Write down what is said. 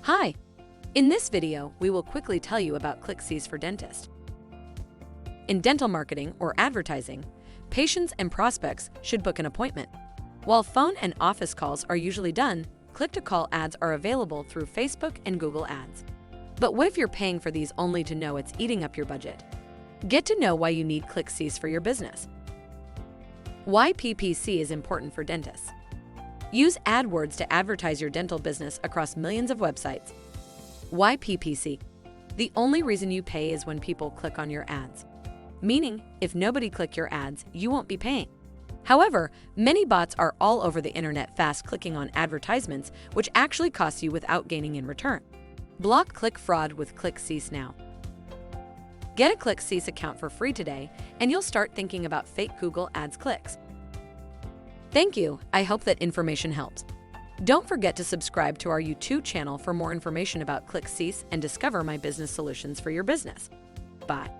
Hi! In this video, we will quickly tell you about ClickCease for Dentist. In dental marketing or advertising, patients and prospects should book an appointment. While phone and office calls are usually done, click-to-call ads are available through Facebook and Google Ads. But what if you're paying for these only to know it's eating up your budget? Get to know why you need ClickCease for your business. Why PPC is important for dentists. Use AdWords to advertise your dental business across millions of websites. Why PPC? The only reason you pay is when people click on your ads. Meaning, if nobody click your ads, you won't be paying. However, many bots are all over the internet fast clicking on advertisements, which actually costs you without gaining in return. Block click fraud with ClickCease now. Get a ClickCease account for free today, and you'll start thinking about fake Google Ads clicks. Thank you. I hope that information helps. Don't forget to subscribe to our YouTube channel for more information about ClickCease and discover my business solutions for your business. Bye.